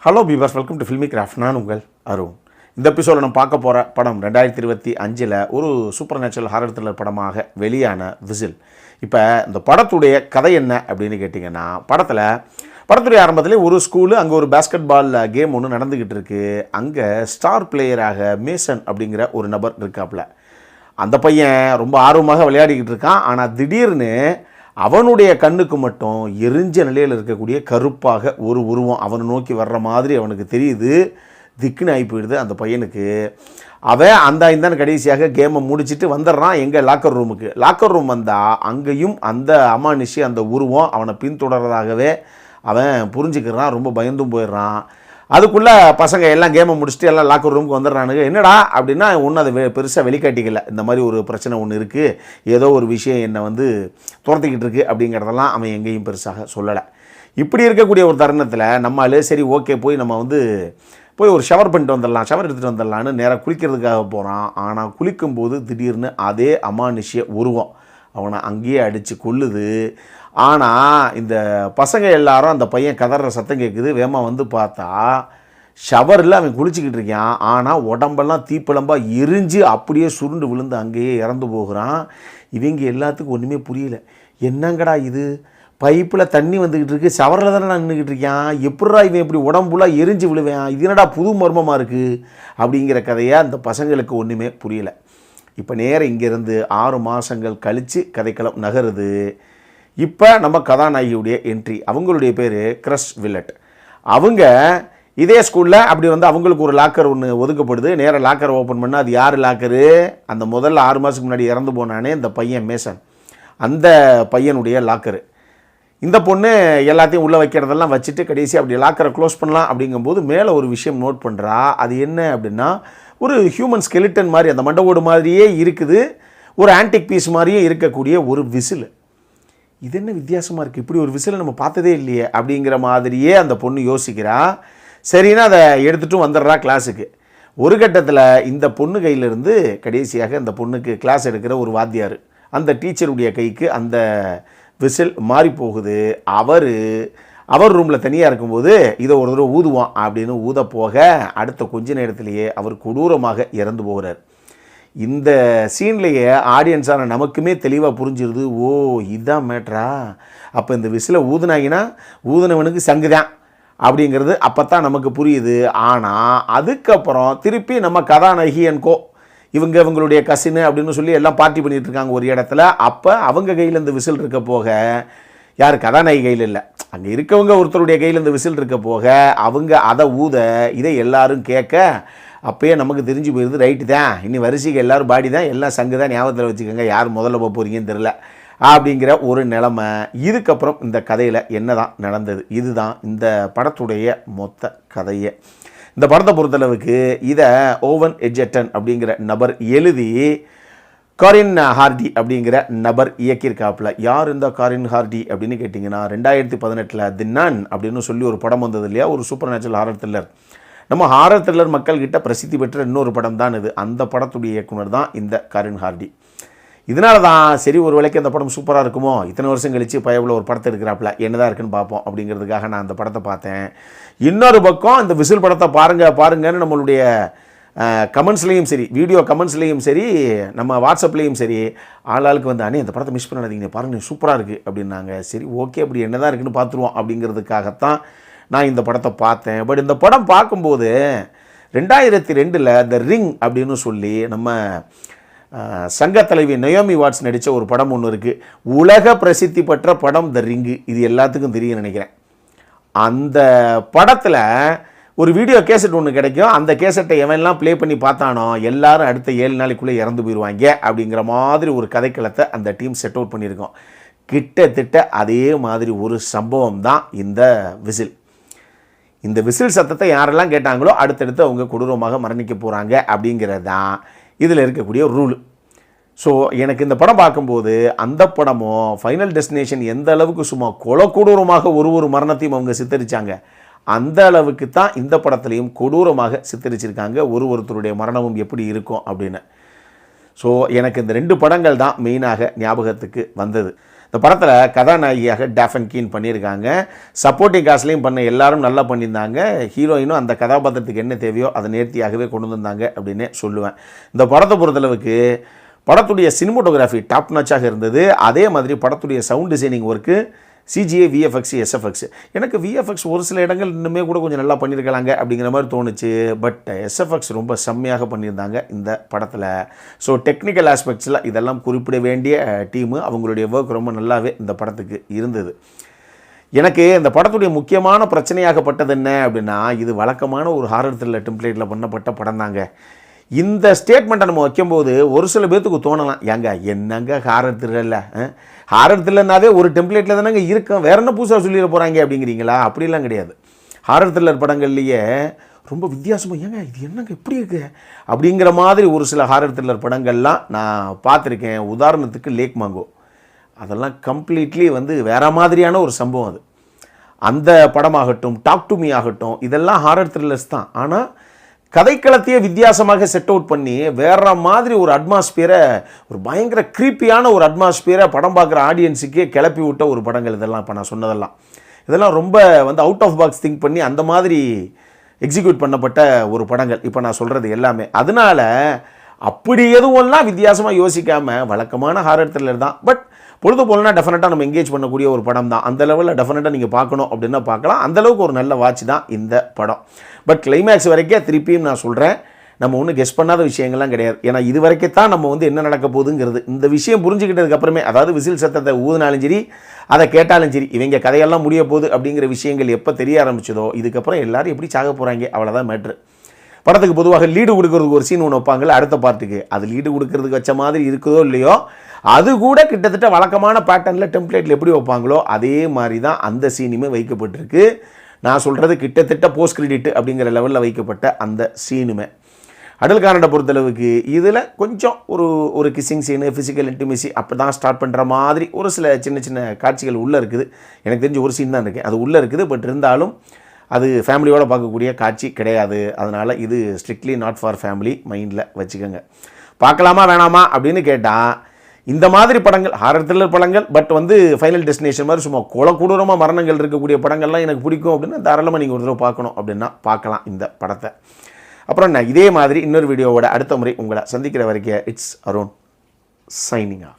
Hello beavers, welcome to filmi craft. நான் உங்கள் அருண். இந்த எபிசோடில் நம்ம பார்க்க போகிற படம் 2025 ஒரு சூப்பர் நேச்சுரல் ஹாரர் த்ரில்லர் படமாக வெளியான விசில். இப்போ இந்த படத்துடைய கதை என்ன அப்படின்னு கேட்டிங்கன்னா, படத்துடைய ஆரம்பத்தில் ஒரு ஸ்கூலு, அங்கே ஒரு பேஸ்கெட் பால் கேம் ஒன்று நடந்துக்கிட்டு இருக்குது. அங்கே ஸ்டார் பிளேயராக மேசன் அப்படிங்கிற ஒரு நபர் இருக்காப்புல. அந்த பையன் ரொம்ப ஆர்வமாக விளையாடிக்கிட்டு இருக்கான். ஆனால் திடீர்னு அவனுடைய கண்ணுக்கு மட்டும் எரிஞ்ச நிலையில் இருக்கக்கூடிய கருப்பாக ஒரு உருவம் அவனை நோக்கி வர்ற மாதிரி அவனுக்கு தெரியுது. திக்குன்னு ஆகி போயிடுது அந்த பையனுக்கு. அவன் இந்தான்னு கடைசியாக கேமை முடிச்சுட்டு வந்துடுறான் எங்கள் லாக்கர் ரூம் வந்தால் அங்கேயும் அந்த அமானுஷி, அந்த உருவம் அவனை பின்தொடர்றதாகவே அவன் புரிஞ்சுக்கிறான். ரொம்ப பயந்தும் போயிடுறான். அதுக்குள்ளே பசங்க எல்லாம் கேமை முடிச்சுட்டு எல்லாம் லாக்கர் ரூமுக்கு வந்துடுறானுங்க. என்னடா அப்படின்னா ஒன்றும் அதை பெருசாக வெளிக்காட்டிக்கல. இந்த மாதிரி ஒரு பிரச்சனை ஒன்று இருக்குது, ஏதோ ஒரு விஷயம் என்னை துரத்திக்கிட்டு இருக்குது அப்படிங்கிறதெல்லாம் அவன் எங்கேயும் பெருசாக சொல்லலை. இப்படி இருக்கக்கூடிய ஒரு தருணத்தில் நம்மளால் சரி ஓகே நம்ம போய் ஒரு ஷவர் பண்ணிட்டு வந்துடலாம், ஷவர் எடுத்துகிட்டு வந்துடலான்னு நேராக குளிக்கிறதுக்காக போகிறான். ஆனால் குளிக்கும்போது திடீர்னு அதே அமானுஷ்ய உருவம் அவனை அங்கேயே அடித்து கொல்லுது. ஆனால் இந்த பசங்க எல்லாரும் அந்த பையன் கதற சத்தம் கேட்குது. வேகமாக பார்த்தா ஷவரில் அவன் குளிச்சுக்கிட்டு இருக்கான். ஆனால் உடம்பெல்லாம் தீப்பிழம்பாக எரிஞ்சு அப்படியே சுருண்டு விழுந்து அங்கேயே இறந்து போகிறான். இவங்க எல்லாத்துக்கும் ஒன்றுமே புரியல. என்னங்கடா இது, பைப்பில் தண்ணி வந்துக்கிட்டு இருக்கு, ஷவரில் தானே நான் நின்றுக்கிட்டு இருக்கான், எப்படா இவன் இப்படி உடம்புலாம் எரிஞ்சு விழுவேன், இது என்னடா புது மர்மமாக இருக்குது அப்படிங்கிற கதையை அந்த பசங்களுக்கு ஒன்றுமே புரியல. இப்போ நேரம் இங்கேருந்து 6 மாதங்கள் கழித்து கதைக்களம் நகருது. இப்போ நம்ம கதாநாயகியுடைய என்ட்ரி. அவங்களுடைய பேர் கிரஷ் வில்லட். அவங்க இதே ஸ்கூலில் அப்படி அவங்களுக்கு ஒரு லாக்கர் ஒன்று ஒதுக்கப்படுது. நேராக லாக்கர் ஓப்பன் பண்ணால் அது யார் லாக்கரு, அந்த முதல்ல 6 மாதத்துக்கு முன்னாடி இறந்து போனானே இந்த பையன் மேசன், அந்த பையனுடைய லாக்கரு. இந்த பொண்ணு எல்லாத்தையும் உள்ளே வைக்கிறதெல்லாம் வச்சுட்டு கடைசி அப்படி லாக்கரை க்ளோஸ் பண்ணலாம் அப்படிங்கும்போது மேலே ஒரு விஷயம் நோட் பண்ணுறா. அது என்ன அப்படின்னா, ஒரு ஹியூமன் ஸ்கெலிட்டன் மாதிரி அந்த மண்டவோடு மாதிரியே இருக்குது, ஒரு ஆன்டிக் பீஸ் மாதிரியே இருக்கக்கூடிய ஒரு விசில். இது என்ன வித்தியாசமாக இருக்குது, இப்படி ஒரு விசிலை நம்ம பார்த்ததே இல்லையே அப்படிங்கிற மாதிரியே அந்த பொண்ணு யோசிக்கிறா. சரின்னா அதை எடுத்துகிட்டும் வந்துடுறா கிளாஸுக்கு. ஒரு கட்டத்தில் இந்த பொண்ணு கையிலேருந்து கடைசியாக அந்த பொண்ணுக்கு கிளாஸ் எடுக்கிற ஒரு வாத்தியார், அந்த டீச்சருடைய கைக்கு அந்த விசில் மாறி போகுது. அவர் ரூமில் தனியாக இருக்கும்போது இதை ஒரு தடவை ஊதுவான் அப்படின்னு ஊத போக அடுத்த கொஞ்ச நேரத்திலேயே அவர் கொடூரமாக இறந்து போகிறார். இந்த சீன்லேயே ஆடியன்ஸான நமக்குமே தெளிவாக புரிஞ்சிருது, ஓ இதுதான் மேட்ரா, அப்போ இந்த விசிலை ஊதுனவனுக்கு சங்குதான் அப்படிங்கிறது அப்போ தான் நமக்கு புரியுது. ஆனால் அதுக்கப்புறம் திருப்பி நம்ம கதாநாயகி என்கோ இவங்களுடைய கசின்னு அப்படின்னு சொல்லி எல்லாம் பார்ட்டி பண்ணிகிட்டு இருக்காங்க ஒரு இடத்துல. அப்போ அவங்க கையில் இந்த விசில் இருக்க போக, யார் கதாநாயகி கையில் இல்லை, அங்கே இருக்கவங்க ஒருத்தருடைய கையில் இந்த விசில் இருக்க போக அவங்க அதை ஊத இதை எல்லாரும் கேட்க அப்போயே நமக்கு தெரிஞ்சு போயிடுது, ரைட்டு தான், இனி வரிசைக்கு எல்லோரும் பாடி தான், எல்லாம் சங்கு தான், ஞாபகத்தில் வச்சுக்கோங்க, யார் முதல்ல போக போகிறீங்கன்னு தெரில அப்படிங்கிற ஒரு நிலைமை. இதுக்கப்புறம் இந்த கதையில் என்ன தான் நடந்தது, இதுதான் இந்த படத்துடைய மொத்த கதையை. இந்த படத்தை பொறுத்தளவுக்கு இதை ஓவன் எட்ஜர்டன் அப்படிங்கிற நபர் எழுதி காரின் ஹார்டி அப்படிங்கிற நபர் இயக்கியிருக்காப்புல. யார் இந்த காரின் ஹார்டி அப்படின்னு கேட்டிங்கன்னா, 2018 தி நன் அப்படின்னு சொல்லி ஒரு படம் வந்தது இல்லையா, ஒரு சூப்பர் நேச்சுரல் ஹாரர் த்ரில்லர். நம்ம ஹாரர் த்ரில்லர் மக்கள்கிட்ட பிரசித்தி பெற்ற இன்னொரு படம் தான் இது. அந்த படத்துடைய இயக்குனர் தான் இந்த காரின் ஹார்டி. இதனால தான் சரி ஒரு வேளைக்கு அந்த படம் சூப்பராக இருக்குமோ, இத்தனை வருஷம் கழித்து பயவில் ஒரு படத்தை எடுக்கிறாப்புல, என்னதான் இருக்குன்னு பார்ப்போம் அப்படிங்கிறதுக்காக நான் அந்த படத்தை பார்த்தேன். இன்னொரு பக்கம் இந்த விசில் படத்தை பாருங்கன்னு நம்மளுடைய கமெண்ட்ஸ்லேயும் சரி, வீடியோ கமெண்ட்ஸ்லேயும் சரி, நம்ம வாட்ஸ்அப்லேயும் சரி, ஆளாளுக்கு அண்ணே இந்த படத்தை மிஸ் பண்ணாதீங்க, பாருங்கள் சூப்பராக இருக்குது அப்படின்னாங்க. சரி ஓகே, அப்படி என்ன தான் இருக்குன்னு பார்த்துருவோம் அப்படிங்கிறதுக்காகத்தான் நான் இந்த படத்தை பார்த்தேன். பட் இந்த படம் பார்க்கும்போது 2002 த ரிங் அப்படின்னு சொல்லி நம்ம சங்க தலைவி நயோமி வாட்ஸ் நடித்த ஒரு படம் ஒன்று இருக்குது. உலக பிரசித்தி பெற்ற படம் த ரிங்கு, இது எல்லாத்துக்கும் தெரியும் நினைக்கிறேன். அந்த படத்தில் ஒரு வீடியோ கேசட் ஒன்று கிடைக்கும். அந்த கேசட்டை எவன்லாம் ப்ளே பண்ணி பார்த்தானோ எல்லாரும் அடுத்த 7 நாளைக்குள்ளே இறந்து போயிடுவாங்க அப்படிங்கிற மாதிரி ஒரு கதைக்களத்தை அந்த டீம் செட் அவுட் பண்ணியிருக்கோம். கிட்டத்தட்ட அதே மாதிரி ஒரு சம்பவம் தான் இந்த விசில். இந்த விசில் சத்தத்தை யாரெல்லாம் கேட்டாங்களோ அடுத்தடுத்து அவங்க கொடூரமாக மரணிக்க போகிறாங்க அப்படிங்கிறது தான் இதில் இருக்கக்கூடிய ரூல். ஸோ எனக்கு இந்த படம் பார்க்கும்போது அந்த படமும் ஃபைனல் டெஸ்டினேஷன் எந்த அளவுக்கு சும்மா கொடூரமாக ஒரு மரணத்தையும் அவங்க சித்தரித்தாங்க, அந்த அளவுக்கு தான் இந்த படத்துலையும் கொடூரமாக சித்தரிச்சிருக்காங்க ஒருத்தருடைய மரணமும் எப்படி இருக்கும் அப்படின்னு. ஸோ எனக்கு இந்த 2 படங்கள் தான் மெயினாக ஞாபகத்துக்கு வந்தது. இந்த படத்தில் கதாநாயகியாக டேஃபன் கீன் பண்ணியிருக்காங்க. சப்போர்ட்டிங் காஸ்ட்லேயும் பண்ண எல்லாரும் நல்லா பண்ணியிருந்தாங்க. ஹீரோயினும் அந்த கதாபாத்திரத்துக்கு என்ன தேவையோ அதை நேர்த்தியாகவே கொண்டு வந்தாங்க அப்படின்னே சொல்லுவேன். இந்த படத்தை பொறுத்தளவுக்கு படத்துடைய சினிமோட்டோகிராஃபி டாப் நாச்சாக இருந்தது. அதே மாதிரி படத்துடைய sound designing work, CGA, VFX, SFX. எனக்கு விஎஃப்எக்ஸ் ஒரு சில இடங்கள் இன்னுமே கூட கொஞ்சம் நல்லா பண்ணியிருக்கலாங்க அப்படிங்கிற மாதிரி தோணுச்சு. பட் எஸ்எஃப்எக்ஸ் ரொம்ப செம்மையாக பண்ணியிருந்தாங்க இந்த படத்தில். ஸோ டெக்னிக்கல் ஆஸ்பெக்ட்ஸில் இதெல்லாம் குறிப்பிட வேண்டிய டீமு. அவங்களுடைய ஒர்க் ரொம்ப நல்லாவே இந்த படத்துக்கு இருந்தது. எனக்கு இந்த படத்துடைய முக்கியமான பிரச்சனையாகப்பட்டது என்ன அப்படின்னா, இது வழக்கமான ஒரு ஹாரர் த்ரில்லர் டெம்ப்ளேட்டில் பண்ணப்பட்ட படம் தாங்க. இந்த ஸ்டேட்மெண்ட்டை நம்ம வைக்கும்போது ஒரு சில பேர்த்துக்கு தோணலாம், ஏங்க என்னங்க ஹாரர் த்ரில்லரில், ஹாரர் த்ரில்லர்னாவே ஒரு டெம்ப்ளேட்டில் தானேங்க இருக்கும், வேற என்ன புதுசாக சொல்லிட போகிறாங்க அப்படிங்கிறீங்களா? அப்படிலாம் கிடையாது. ஹாரர் த்ரில்லர் படங்கள்லேயே ரொம்ப வித்தியாசமாக, ஏங்க இது என்னங்க எப்படி இருக்கு அப்படிங்கிற மாதிரி ஒரு சில ஹாரர் த்ரில்லர் படங்கள்லாம் நான் பார்த்துருக்கேன். உதாரணத்துக்கு லேக் மாங்கோ, அதெல்லாம் கம்ப்ளீட்லி வேறு மாதிரியான ஒரு சம்பவம். அது அந்த படமாகட்டும், டாக் டு மீ ஆகட்டும், இதெல்லாம் ஹாரர் த்ரில்லர்ஸ் தான். ஆனால் கதைக்களத்தையே வித்தியாசமாக செட் அவுட் பண்ணி வேற மாதிரி ஒரு அட்மாஸ்பியரை, ஒரு பயங்கர க்ரீப்பியான ஒரு அட்மாஸ்பியரை படம் பார்க்குற ஆடியன்ஸுக்கே கிளப்பி விட்ட ஒரு படங்கள் இதெல்லாம். இப்போ நான் சொன்னதெல்லாம் இதெல்லாம் ரொம்ப அவுட் ஆஃப் பாக்ஸ் திங்க் பண்ணி அந்த மாதிரி எக்ஸிக்யூட் பண்ணப்பட்ட ஒரு படங்கள் இப்போ நான் சொல்கிறது எல்லாமே. அதனால அப்படி எதுவெல்லாம் வித்தியாசமாக யோசிக்காமல் வழக்கமான ஹாரர் த்ரில்லர் தான். பட் பொழுது போலனா டெஃபினட்டாக நம்ம எங்கேஜ் பண்ணக்கூடிய ஒரு படம் தான். அந்த லெவலில் டெஃபினட்டாக நீங்கள் பார்க்கணும் அப்படின்னா பார்க்கலாம். அந்தளவுக்கு ஒரு நல்ல வாட்ச் தான் இந்த படம். பட் கிளைமேக்ஸ் வரைக்கும் திருப்பியும் நான் சொல்கிறேன், நம்ம ஒன்றும் கெஸ் பண்ணாத விஷயங்கள்லாம் கிடையாது. ஏன்னா இது வரைக்கும் தான் நம்ம என்ன நடக்க போகுதுங்கிறது இந்த விஷயம் புரிஞ்சுக்கிட்டதுக்கப்புறமே, அதாவது விசில் சத்தத்தை ஊதினாலும் சரி, அதை கேட்டாலும் சரி, இவங்க கதையெல்லாம் முடிய போகுது அப்படிங்கிற விஷயங்கள் எப்போ தெரிய ஆரம்பிச்சதோ, இதுக்கப்புறம் எல்லாரும் எப்படி சாக போகிறாங்க அவ்வளோதான் மேட்ரு. படத்துக்கு பொதுவாக லீடு கொடுக்கறதுக்கு ஒரு சீன் ஒன்று வைப்பாங்கள்ல அடுத்த பார்ட்டுக்கு, அது லீடு கொடுக்கறதுக்கு வச்ச மாதிரி இருக்குதோ இல்லையோ, அது கூட கிட்டத்தட்ட வழக்கமான பேட்டர்னில் டெம்ப்ளேட்டில் எப்படி வைப்பாங்களோ அதே மாதிரி தான் அந்த சீனுமே வைக்கப்பட்டிருக்கு. நான் சொல்கிறது கிட்டத்தட்ட போஸ்ட் கிரெடிட் அப்படிங்கிற லெவலில் வைக்கப்பட்ட அந்த சீனுமே. அடல் கானடை பொறுத்தளவுக்கு இதில் கொஞ்சம் ஒரு கிஸ்ஸிங் சீனு, ஃபிசிக்கல் இன்டிமேசி அப்போ தான் ஸ்டார்ட் பண்ணுற மாதிரி ஒரு சில சின்ன சின்ன காட்சிகள் உள்ளே இருக்குது. எனக்கு தெரிஞ்ச ஒரு சீன் தான் இருக்குது, அது உள்ளே இருக்குது. பட் இருந்தாலும் அது ஃபேமிலியோடு பார்க்கக்கூடிய காட்சி கிடையாது. அதனால் இது ஸ்ட்ரிக்ட்லி நாட் ஃபார் ஃபேமிலி, மைண்டில் வச்சுக்கோங்க. பார்க்கலாமா வேணாமா அப்படின்னு கேட்டால், இந்த மாதிரி படங்கள் ஹாரர் த்ரில்லர் படங்கள், பட் ஃபைனல் டெஸ்டினேஷன் மாதிரி சும்மா கொடூரமாக மரணங்கள் இருக்கக்கூடிய படங்கள்லாம் எனக்கு பிடிக்கும் அப்படின்னா தாராளமாக நீங்கள் ஒரு தடவை பார்க்கணும் அப்படின்னா பார்க்கலாம் இந்த படத்தை. அப்புறம் நான் இதே மாதிரி இன்னொரு வீடியோவோட அடுத்த முறை உங்களை சந்திக்கிற வரைக்கும் இட்ஸ் அருண் சைனிங் ஆஃப்.